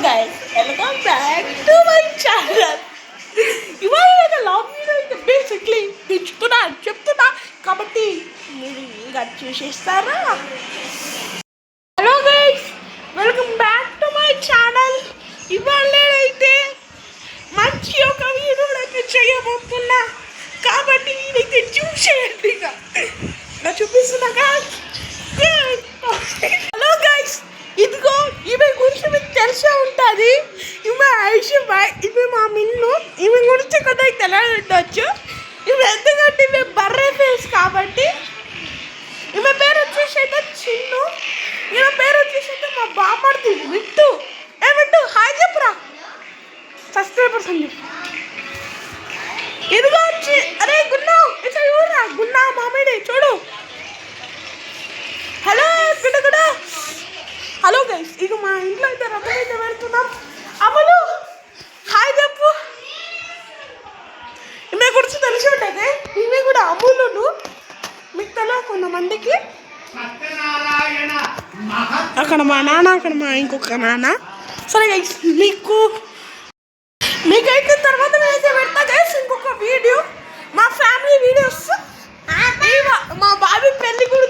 guys, welcome back to my channel. ఇవాళ నేను long video అయితే బేసిక్లీ చెప్తున్నా కాబట్టి మీరు ఇంకా చూసేస్తారా. Hello guys, welcome back to my channel. ఇవాళ నేనైతే మంచి ఒక వీడియో అయితే చేయబోతున్నా కాబట్టి నేనైతే చూసేయండి. ఇలా చూపిస్తున్నాగా. హలో గైస్, ఇదిగో ఈమె గురించి మీకు తెలిసే ఉంటుంది. ఈమె ఐషబాయ్, ఈమె మా మిన్ను. ఈమె గురించి కదా తెలియ ఉండొచ్చు. ఈమె ఎందుకంటే ఈమె బర్రె ఫేస్ కాబట్టి. ఈమె పేరు వచ్చేసి అయితే చిన్ను. ఈమె పేరు వచ్చేసి అయితే మా బామ్మర్ది విట్టు. విట్టు హాయ్ చెప్పురా సబ్స్క్రైబర్స్ అని చెప్పు. ఇదిగో వచ్చి అరే గున్నా ఇట్లా చూడరా, గున్నా మామిడి చూడు. హలో బిడ్డ కూడా. హలో గైస్, ఇక మా ఇంట్లో అయితే రథం అయితే పెడుతున్నాం. అమలు హాయ్ చెప్పు. ఈమె గురించి తెలిసి ఉంటుంది. ఈమె కూడా అమలును మీకు తెలియదు కొంతమందికి. అక్కడ మా నాన్న, అక్కడ మా ఇంకొక నాన్న. సరే గైస్, మీకైతే తర్వాత నేనైతే పెడతా గైస్ ఇంకొక వీడియో, మా ఫ్యామిలీ వీడియోస్. మా బాబీ పెళ్ళి కూడా